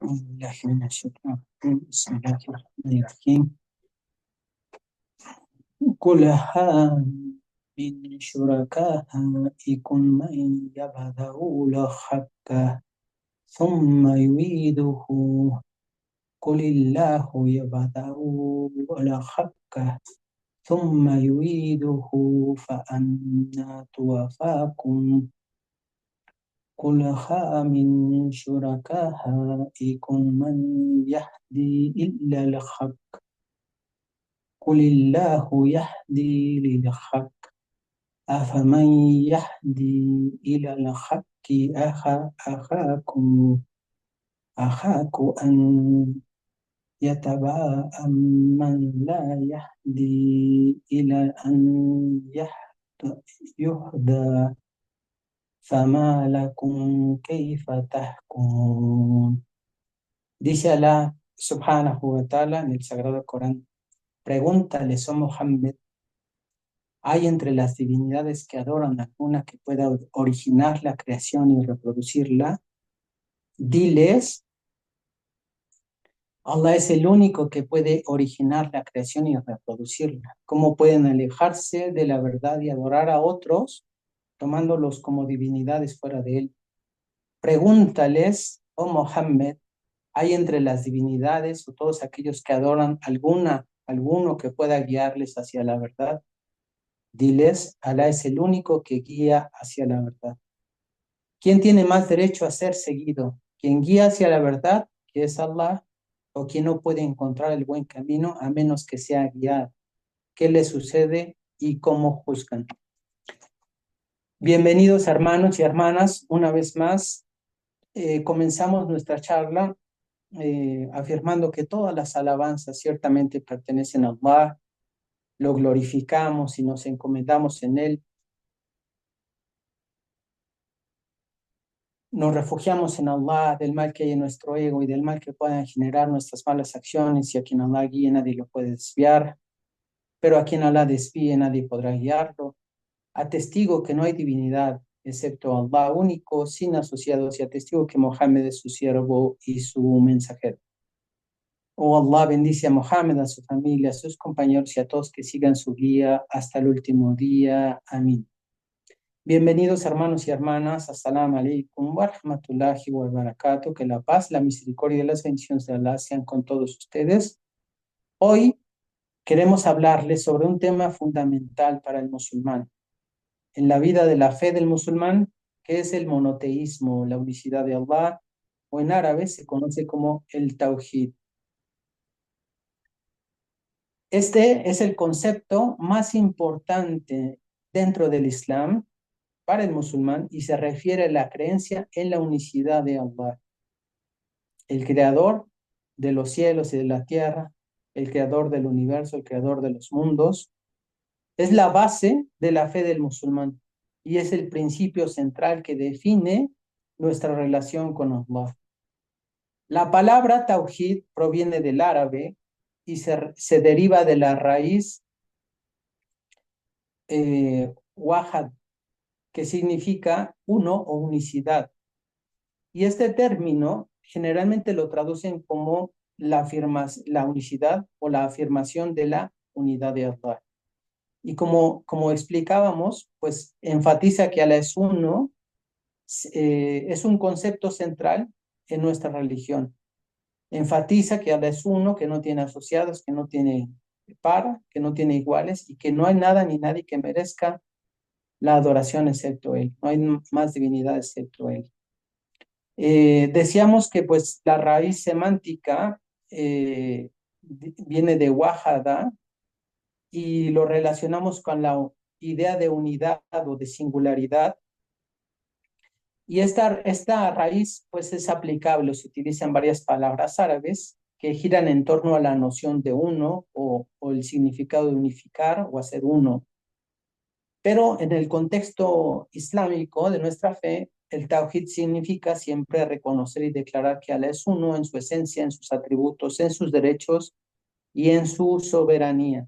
أعوذ بالله من الشيطان الرجيم بسم الله الرحمن الرحيم قل هل من شركائكم من يبدأ الخلق ثم يعيده قل الله يبدأ الخلق ثم يعيده فأنى توفاكم قل هل من شركائكم من يهدي إلا الحق قل الله يهدي للحق أفمن يهدي إلى الحق أخاك أن يتبع من لا يهدي إلى أن يهدى فما لكم كيف تحكمون. Dice Allah subhanahu wa ta'ala en el Sagrado Corán: pregúntales, oh Muhammad, ¿hay entre las divinidades que adoran alguna que pueda originar la creación y reproducirla? Diles, Allah es el único que puede originar la creación y reproducirla. ¿Cómo pueden alejarse de la verdad y adorar a otros, tomándolos como divinidades fuera de él? Pregúntales, oh Muhammad, ¿hay entre las divinidades o todos aquellos que adoran alguno que pueda guiarles hacia la verdad? Diles, Alá es el único que guía hacia la verdad. ¿Quién tiene más derecho a ser seguido? ¿Quién guía hacia la verdad, que es Allah, o quien no puede encontrar el buen camino a menos que sea guiado? ¿Qué le sucede y cómo juzgan? Bienvenidos hermanos y hermanas, una vez más comenzamos nuestra charla afirmando que todas las alabanzas ciertamente pertenecen a Allah, lo glorificamos y nos encomendamos en él. Nos refugiamos en Allah del mal que hay en nuestro ego y del mal que puedan generar nuestras malas acciones, y a quien Allah guíe nadie lo puede desviar, pero a quien Allah desvíe nadie podrá guiarlo. Atestigo que no hay divinidad excepto Allah único, sin asociados, y atestigo que Mohammed es su siervo y su mensajero. Oh Allah, bendice a Mohammed, a su familia, a sus compañeros y a todos que sigan su guía hasta el último día. Amén. Bienvenidos hermanos y hermanas, assalamu alaikum wa rahmatullahi wa barakatuh, que la paz, la misericordia y las bendiciones de Allah sean con todos ustedes. Hoy queremos hablarles sobre un tema fundamental para el musulmán, en la vida de la fe del musulmán, que es el monoteísmo, la unicidad de Allah, o en árabe se conoce como el Tawhid. Este es el concepto más importante dentro del Islam para el musulmán y se refiere a la creencia en la unicidad de Allah, el creador de los cielos y de la tierra, el creador del universo, el creador de los mundos. Es la base de la fe del musulmán y es el principio central que define nuestra relación con Allah. La palabra Tawhid proviene del árabe y se deriva de la raíz wahad, que significa uno o unicidad. Y este término generalmente lo traducen como la unicidad o la afirmación de la unidad de Allah. Y como explicábamos, pues enfatiza que Allah es uno, es un concepto central en nuestra religión. Enfatiza que Allah es uno, que no tiene asociados, que no tiene par, que no tiene iguales y que no hay nada ni nadie que merezca la adoración excepto Él. No hay más divinidad excepto Él. Decíamos que pues la raíz semántica viene de wahada y lo relacionamos con la idea de unidad o de singularidad. Y esta raíz pues es aplicable, se utilizan varias palabras árabes que giran en torno a la noción de uno o el significado de unificar o hacer uno. Pero en el contexto islámico de nuestra fe, el Tawhid significa siempre reconocer y declarar que Allah es uno en su esencia, en sus atributos, en sus derechos y en su soberanía.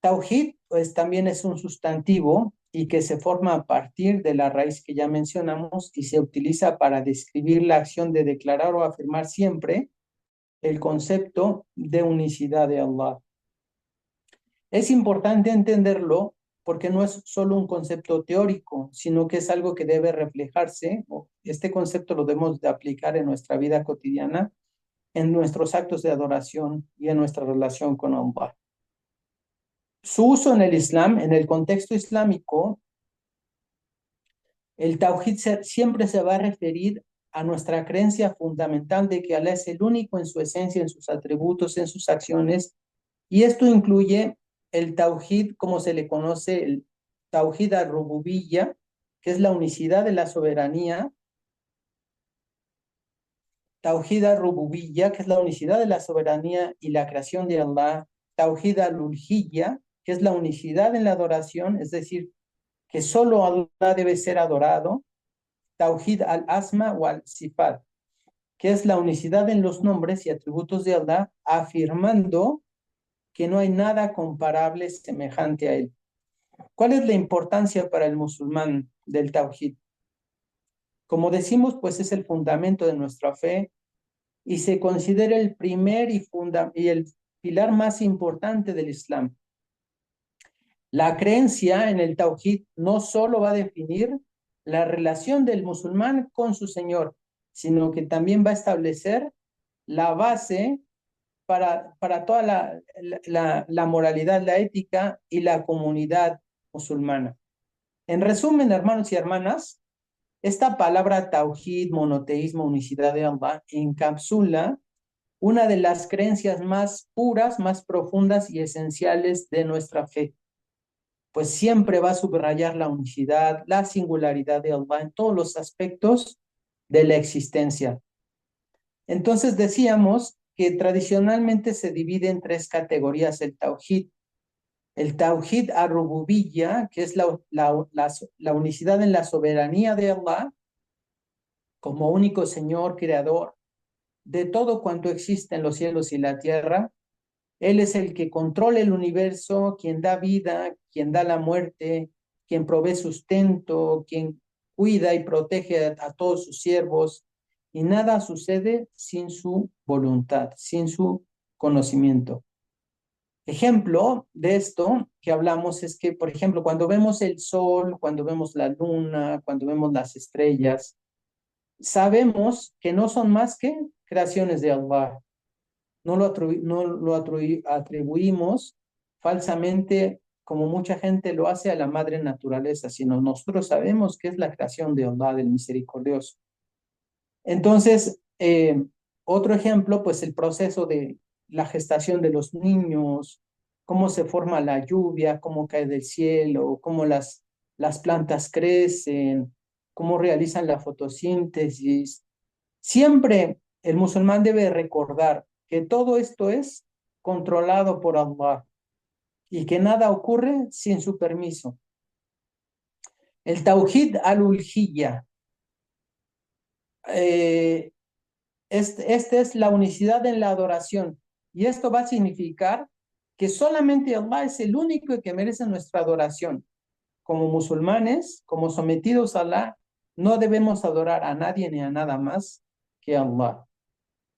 Tawhid, pues también es un sustantivo y que se forma a partir de la raíz que ya mencionamos y se utiliza para describir la acción de declarar o afirmar siempre el concepto de unicidad de Allah. Es importante entenderlo porque no es solo un concepto teórico, sino que es algo que debe reflejarse. Este concepto lo debemos de aplicar en nuestra vida cotidiana, en nuestros actos de adoración y en nuestra relación con Allah. Su uso en el Islam, en el contexto islámico, el Tawhid siempre se va a referir a nuestra creencia fundamental de que Allah es el único en su esencia, en sus atributos, en sus acciones, y esto incluye el Tawhid, como se le conoce, el Tawhid al-Rububiyya, que es la unicidad de la soberanía, Tawhid al-Rububiyya, que es la unicidad de la soberanía y la creación de Allah, Tawhid al-Uluhiyya, que es la unicidad en la adoración, es decir, que solo Allah debe ser adorado, Tawhid al-Asma o al-Sifat, que es la unicidad en los nombres y atributos de Allah, afirmando que no hay nada comparable semejante a él. ¿Cuál es la importancia para el musulmán del Tawhid? Como decimos, pues es el fundamento de nuestra fe y se considera el primer y el pilar más importante del Islam. La creencia en el Tawhid no solo va a definir la relación del musulmán con su Señor, sino que también va a establecer la base para toda la moralidad, la ética y la comunidad musulmana. En resumen, hermanos y hermanas, esta palabra tawhid, monoteísmo, unicidad de Allah, encapsula una de las creencias más puras, más profundas y esenciales de nuestra fe, pues siempre va a subrayar la unicidad, la singularidad de Allah en todos los aspectos de la existencia. Entonces decíamos que tradicionalmente se divide en tres categorías el tawhid. El tawhid ar-rububiyya, que es la unicidad en la soberanía de Allah como único Señor, creador de todo cuanto existe en los cielos y la tierra. Él es el que controla el universo, quien da vida, quien da la muerte, quien provee sustento, quien cuida y protege a todos sus siervos, y nada sucede sin su voluntad, sin su conocimiento. Ejemplo de esto que hablamos es que, por ejemplo, cuando vemos el sol, cuando vemos la luna, cuando vemos las estrellas, sabemos que no son más que creaciones de Allah. No lo atribuimos falsamente como mucha gente lo hace a la madre naturaleza, sino nosotros sabemos que es la creación de Allah, del misericordioso. Entonces, otro ejemplo, pues el proceso de la gestación de los niños, cómo se forma la lluvia, cómo cae del cielo, cómo las plantas crecen, cómo realizan la fotosíntesis. Siempre el musulmán debe recordar que todo esto es controlado por Allah y que nada ocurre sin su permiso. El Tawhid al-Uluhiyya. Esta es la unicidad en la adoración. Y esto va a significar que solamente Allah es el único que merece nuestra adoración. Como musulmanes, como sometidos a Allah, no debemos adorar a nadie ni a nada más que a Allah.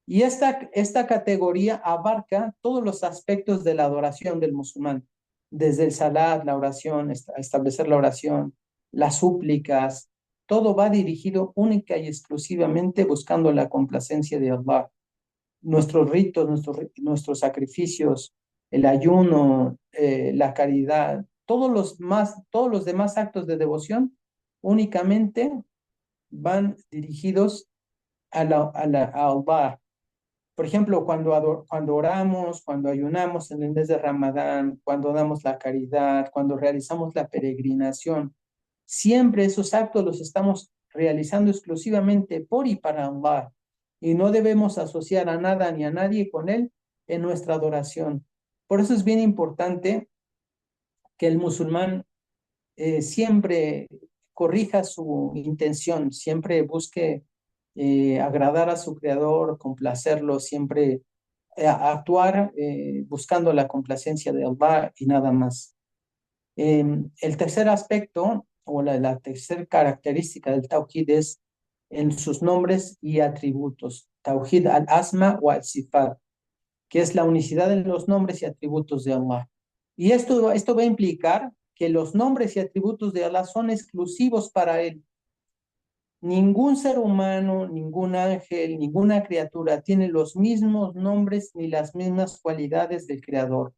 Y esta categoría abarca todos los aspectos de la adoración del musulmán, desde el salat, la oración, establecer la oración, las súplicas, todo va dirigido única y exclusivamente buscando la complacencia de Allah. Nuestros ritos, nuestros sacrificios, el ayuno, la caridad, todos los demás actos de devoción únicamente van dirigidos a Allah. Por ejemplo, cuando oramos, cuando ayunamos en el mes de Ramadán, cuando damos la caridad, cuando realizamos la peregrinación, siempre esos actos los estamos realizando exclusivamente por y para Allah. Y no debemos asociar a nada ni a nadie con Él en nuestra adoración. Por eso es bien importante que el musulmán siempre corrija su intención, siempre busque agradar a su creador, complacerlo, siempre actuar buscando la complacencia de Allah y nada más. El tercer aspecto o la tercera característica del Tawhid es en sus nombres y atributos. Tawhid al-Asma o al-Sifat, que es la unicidad en los nombres y atributos de Allah. Y esto va a implicar que los nombres y atributos de Allah son exclusivos para Él. Ningún ser humano, ningún ángel, ninguna criatura tiene los mismos nombres ni las mismas cualidades del Creador.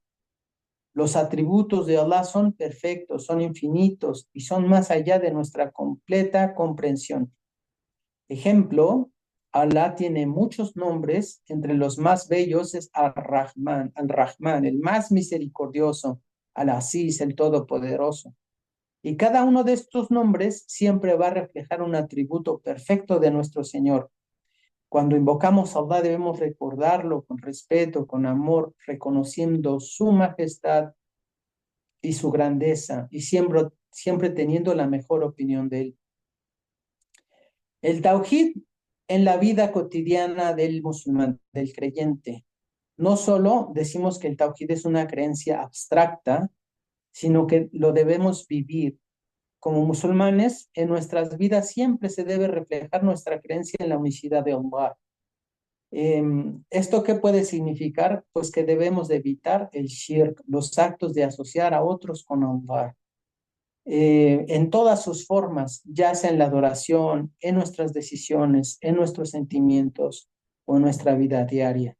Los atributos de Allah son perfectos, son infinitos y son más allá de nuestra completa comprensión. Ejemplo, Allah tiene muchos nombres, entre los más bellos es Al-Rahman, el más misericordioso, Al-Aziz, el Todopoderoso. Y cada uno de estos nombres siempre va a reflejar un atributo perfecto de nuestro Señor. Cuando invocamos a Allah debemos recordarlo con respeto, con amor, reconociendo su majestad y su grandeza y siempre teniendo la mejor opinión de Él. El Tawhid en la vida cotidiana del musulmán, del creyente. No solo decimos que el Tawhid es una creencia abstracta, sino que lo debemos vivir. Como musulmanes, en nuestras vidas siempre se debe reflejar nuestra creencia en la unicidad de Allah. ¿Esto qué puede significar? Pues que debemos de evitar el shirk, los actos de asociar a otros con Allah. En todas sus formas, ya sea en la adoración, en nuestras decisiones, en nuestros sentimientos o en nuestra vida diaria.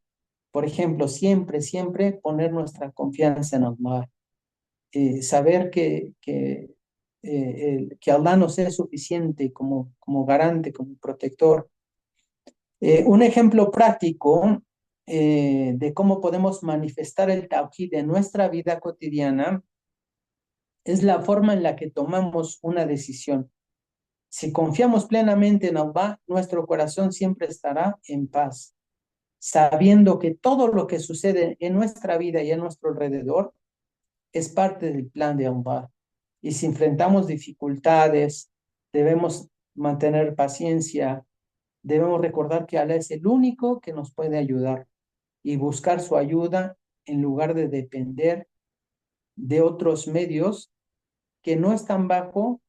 Por ejemplo, siempre poner nuestra confianza en Allah. Saber que Allah nos es suficiente como garante, como protector. Un ejemplo práctico de cómo podemos manifestar el tawhid en nuestra vida cotidiana es la forma en la que tomamos una decisión. Si confiamos plenamente en Allah, nuestro corazón siempre estará en paz, sabiendo que todo lo que sucede en nuestra vida y a nuestro alrededor es parte del plan de Allah. Y si enfrentamos dificultades, debemos mantener paciencia, debemos recordar que Allah es el único que nos puede ayudar y buscar su ayuda en lugar de depender de otros medios que no están bajo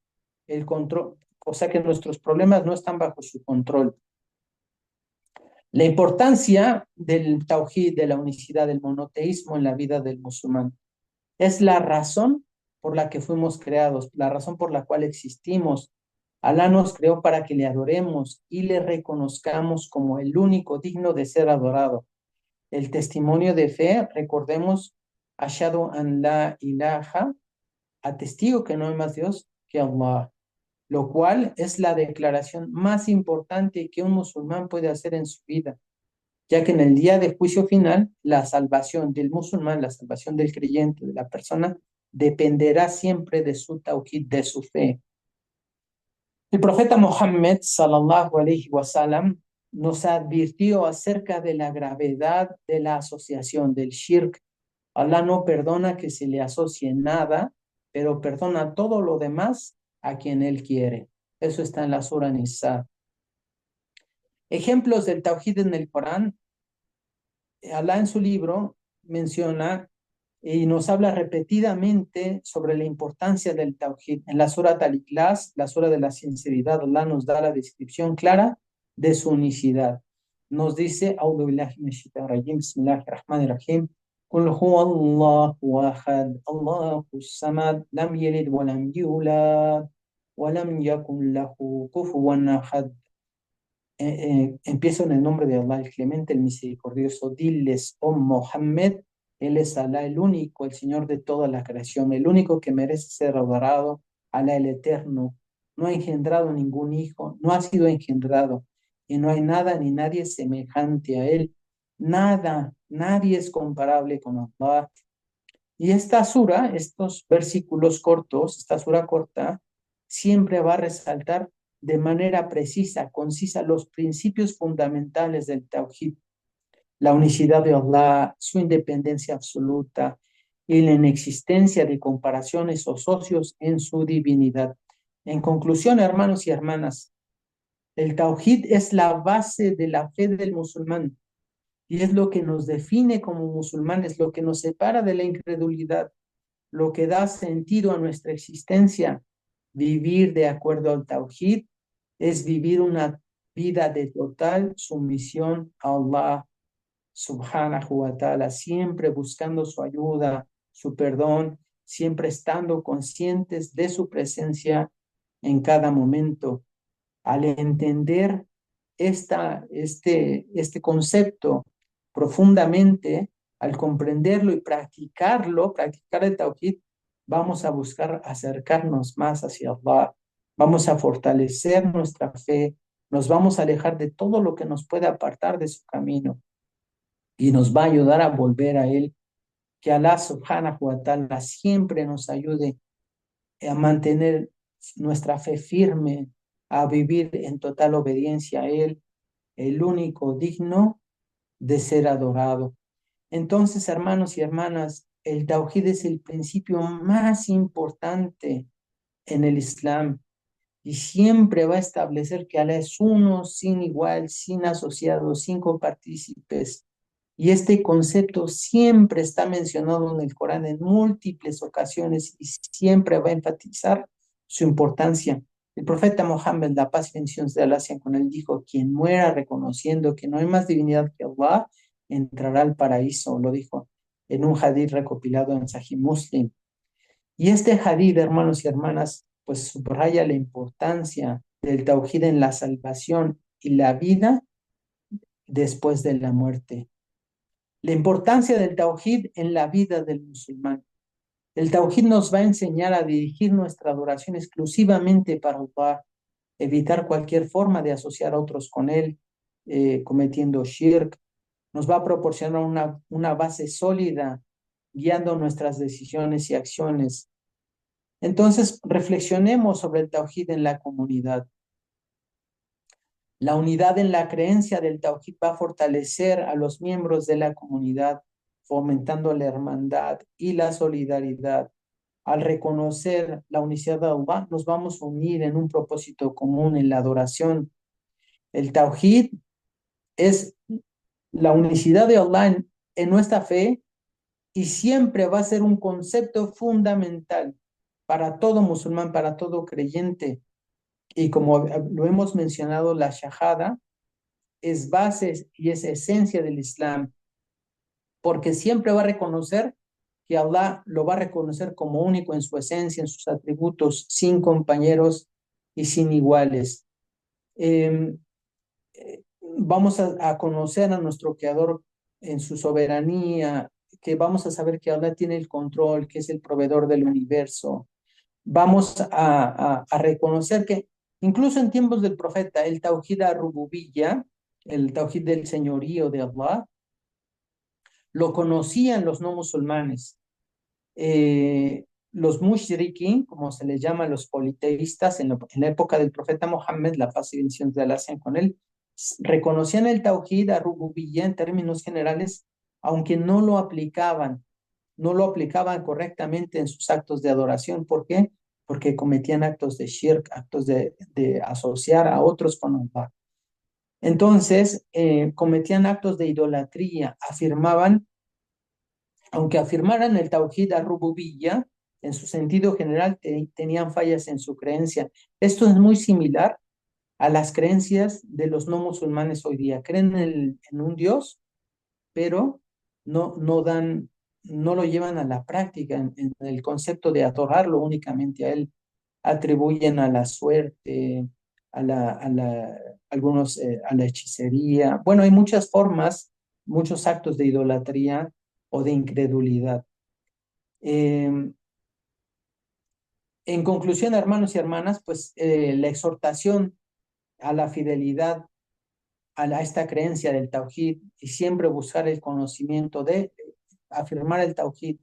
el control, o sea que nuestros problemas no están bajo su control. La importancia del tawhid, de la unicidad, del monoteísmo en la vida del musulmán, es la razón por la que fuimos creados, la razón por la cual existimos. Alá nos creó para que le adoremos y le reconozcamos como el único digno de ser adorado. El testimonio de fe, recordemos, Ashhadu an la ilaha, atestigo que no hay más Dios que Allah, lo cual es la declaración más importante que un musulmán puede hacer en su vida, ya que en el día de juicio final, la salvación del musulmán, la salvación del creyente, de la persona, dependerá siempre de su tawhid, de su fe. El profeta Muhammad, sallallahu alaihi wasallam, nos advirtió acerca de la gravedad de la asociación, del shirk. Allah no perdona que se le asocie nada, pero perdona todo lo demás a quien Él quiere. Eso está en la Sura Nisa. Ejemplos del tawhid en el Corán. Allah en su libro menciona y nos habla repetidamente sobre la importancia del tawhid. En la Sura Al-Ikhlas, la Sura de la sinceridad, Allah nos da la descripción clara de su unicidad. Nos dice, A'udhu billahi minash shaitanir rajim, bismillahir rahmanir rahim, Qul huwa Allahu ahad, Allahu samad, lam yalid wa lam yulad, wa lam yakun lahu kufuwan ahad. Empiezo en el nombre de Allah, el clemente, el misericordioso. Diles, oh Mohammed, Él es Alá, el único, el Señor de toda la creación, el único que merece ser adorado, Alá el Eterno. No ha engendrado ningún hijo, no ha sido engendrado, y no hay nada ni nadie semejante a Él. Nada, nadie es comparable con Allah. Y esta sura, estos versículos cortos, esta sura corta, siempre va a resaltar de manera precisa, concisa, los principios fundamentales del Tawhid, la unicidad de Allah, su independencia absoluta y la inexistencia de comparaciones o socios en su divinidad. En conclusión, hermanos y hermanas, el Tawhid es la base de la fe del musulmán y es lo que nos define como musulmanes, lo que nos separa de la incredulidad. lo que da sentido a nuestra existencia, vivir de acuerdo al Tawhid, es vivir una vida de total sumisión a Allah subhanahu wa ta'ala, siempre buscando su ayuda, su perdón, siempre estando conscientes de su presencia en cada momento. Al entender este concepto profundamente, al comprenderlo y practicarlo, practicar el tawhid, vamos a buscar acercarnos más hacia Allah, vamos a fortalecer nuestra fe, nos vamos a alejar de todo lo que nos puede apartar de su camino y nos va a ayudar a volver a Él. Que Allah subhanahu wa ta'ala siempre nos ayude a mantener nuestra fe firme, a vivir en total obediencia a Él, el único digno de ser adorado. Entonces, hermanos y hermanas, el tawhid es el principio más importante en el Islam y siempre va a establecer que Allah es uno, sin igual, sin asociados, sin copartícipes. Y este concepto siempre está mencionado en el Corán en múltiples ocasiones y siempre va a enfatizar su importancia. El profeta Mohammed, la paz y bendiciones de Allah sean con él, dijo: quien muera reconociendo que no hay más divinidad que Allah, entrará al paraíso. Lo dijo en un hadith recopilado en Sahih Muslim. Y este hadith, hermanos y hermanas, pues subraya la importancia del tawhid en la salvación y la vida después de la muerte. La importancia del tawhid en la vida del musulmán. El tawhid nos va a enseñar a dirigir nuestra adoración exclusivamente para Allah, evitar cualquier forma de asociar a otros con él, cometiendo shirk. Nos va a proporcionar una base sólida, guiando nuestras decisiones y acciones. Entonces, reflexionemos sobre el tawhid en la comunidad. La unidad en la creencia del tawhid va a fortalecer a los miembros de la comunidad, fomentando la hermandad y la solidaridad. Al reconocer la unicidad de Allah, nos vamos a unir en un propósito común en la adoración. El tawhid es la unicidad de Allah en nuestra fe y siempre va a ser un concepto fundamental para todo musulmán, para todo creyente. Y como lo hemos mencionado, la shahada es base y es esencia del Islam, porque siempre va a reconocer que Allah lo va a reconocer como único en su esencia, en sus atributos, sin compañeros y sin iguales. Vamos a conocer a nuestro Creador en su soberanía, que vamos a saber que Allah tiene el control, que es el proveedor del universo. Vamos a reconocer que incluso en tiempos del profeta, el Tawhid al-Rububiyya, el Tawhid del señorío de Allah, lo conocían los no musulmanes. Los mushrikin, como se les llama, los politeístas, en la época del profeta Mohammed, la paz y bendiciones de Allah sean con él, reconocían el Tawhid al-Rububiyya en términos generales, aunque no lo aplicaban correctamente en sus actos de adoración. ¿Por qué? Porque cometían actos de shirk, actos de asociar a otros con Allah. Entonces, cometían actos de idolatría, aunque afirmaran el Tawhid al-Rububiyya, en su sentido general tenían fallas en su creencia. Esto es muy similar a las creencias de los no musulmanes hoy día. Creen en un Dios, pero no lo llevan a la práctica en el concepto de adorarlo únicamente a Él. Atribuyen a la suerte, algunos a la hechicería. Bueno, hay muchas formas, muchos actos de idolatría o de incredulidad. En conclusión, hermanos y hermanas, pues la exhortación a la fidelidad a esta creencia del Tawhid y siempre buscar el conocimiento de afirmar el Tawhid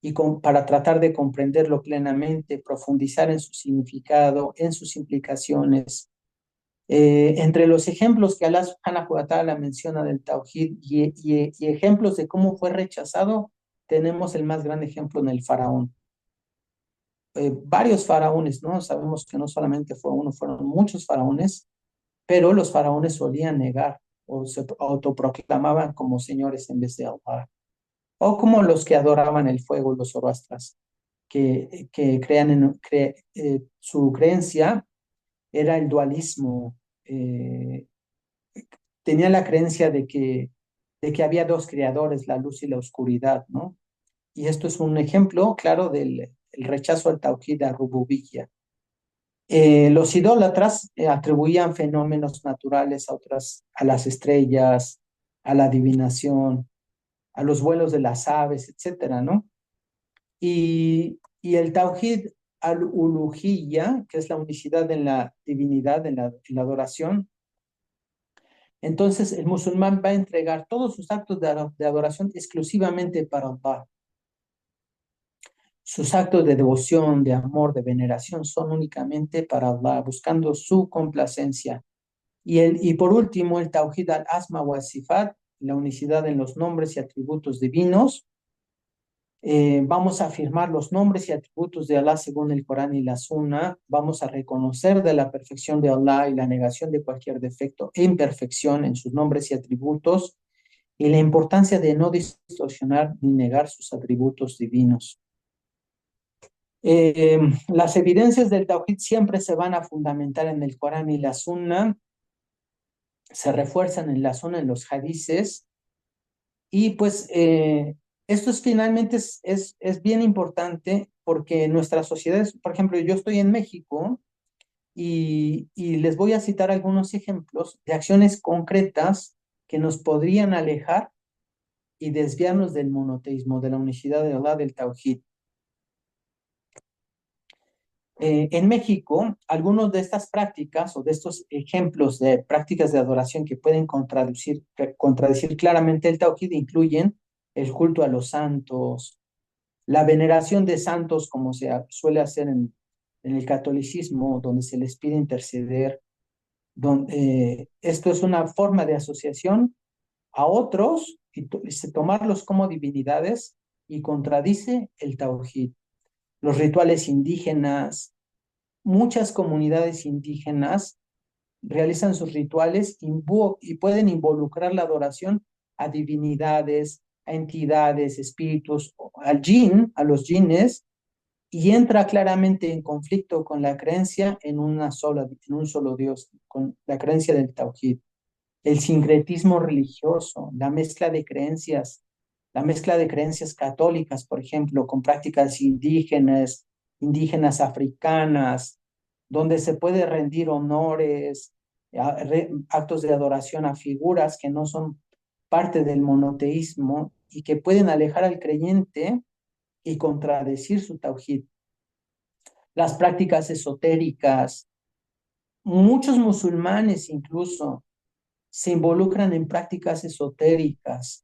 y para tratar de comprenderlo plenamente, profundizar en su significado, en sus implicaciones. Entre los ejemplos que Allah subhanahu wa ta'ala menciona del Tawhid y ejemplos de cómo fue rechazado, tenemos el más grande ejemplo en el faraón. Varios faraones, ¿no? Sabemos que no solamente fue uno, fueron muchos faraones, pero los faraones solían negar o se autoproclamaban como señores en vez de Allah, o como los que adoraban el fuego, los zoroastras. que crean su creencia era el dualismo. Tenía la creencia de que había dos creadores, la luz y la oscuridad, ¿no? Y esto es un ejemplo claro del el rechazo al tawhid ar-rububiyya. Los idólatras atribuían fenómenos naturales a las estrellas, a la adivinación, a los vuelos de las aves, etcétera, ¿no? Y el tawhid al-uluhiyya, que es la unicidad en la divinidad, en la adoración, entonces el musulmán va a entregar todos sus actos de adoración exclusivamente para Allah. Sus actos de devoción, de amor, de veneración son únicamente para Allah, buscando su complacencia. Y por último, el Tawhid al-Asma wa Sifat, la unicidad en los nombres y atributos divinos. Vamos a afirmar los nombres y atributos de Allah según el Corán y la Sunna. Vamos a reconocer de la perfección de Allah y la negación de cualquier defecto e imperfección en sus nombres y atributos, y la importancia de no distorsionar ni negar sus atributos divinos. Las evidencias del Tawhid siempre se van a fundamentar en el Corán y la Sunna, se refuerzan en la Sunna, en los hadices, y pues esto finalmente es bien importante porque nuestras sociedades, por ejemplo, yo estoy en México y les voy a citar algunos ejemplos de acciones concretas que nos podrían alejar y desviarnos del monoteísmo, de la unicidad de Allah, del Tawhid. En México, algunos de estas prácticas o de estos ejemplos de prácticas de adoración que pueden contradecir claramente el Tawhid incluyen el culto a los santos, la veneración de santos, como se suele hacer en el catolicismo, donde se les pide interceder. Esto es una forma de asociación a otros y tomarlos como divinidades y contradice el Tawhid. Los rituales indígenas, muchas comunidades indígenas realizan sus rituales y pueden involucrar la adoración a divinidades, a entidades, espíritus, al jinn, a los jinnes, y entra claramente en conflicto con la creencia en un solo Dios, con la creencia del Tawhid. El sincretismo religioso, la mezcla de creencias católicas, por ejemplo, con prácticas indígenas africanas, donde se puede rendir honores, actos de adoración a figuras que no son parte del monoteísmo y que pueden alejar al creyente y contradecir su tawhid. Las prácticas esotéricas, muchos musulmanes incluso se involucran en prácticas esotéricas,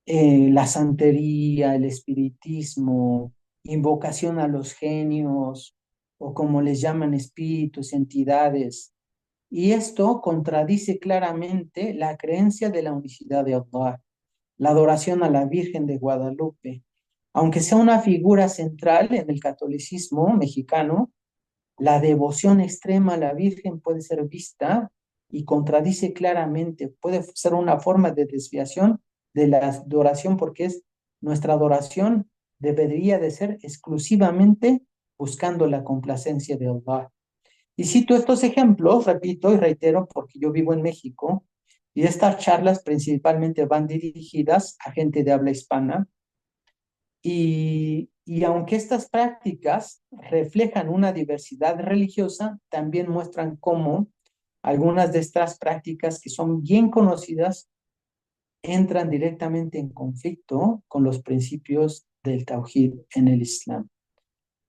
la santería, el espiritismo, invocación a los genios, o como les llaman espíritus, entidades. Y esto contradice claramente la creencia de la unicidad de Allah, la adoración a la Virgen de Guadalupe. Aunque sea una figura central en el catolicismo mexicano, la devoción extrema a la Virgen puede ser vista y contradice claramente, puede ser una forma de desviación de la adoración, porque nuestra adoración debería de ser exclusivamente buscando la complacencia de Allah. Y cito estos ejemplos, repito y reitero, porque yo vivo en México y estas charlas principalmente van dirigidas a gente de habla hispana. Y aunque estas prácticas reflejan una diversidad religiosa, también muestran cómo algunas de estas prácticas que son bien conocidas entran directamente en conflicto con los principios del Tawhid en el Islam.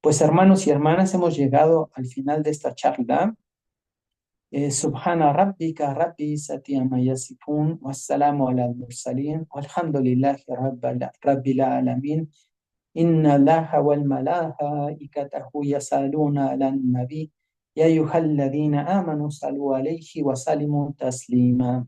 Pues hermanos y hermanas, hemos llegado al final de esta charla. Subhana rabbika rabbi sati amma yasifun, wassalamu ala al-mursalin, walhamdulillahi rabbil alamin. إن الله والملائكته يصلون على النبي يا أيها الذين آمنوا صلوا عليه وسلموا تسليما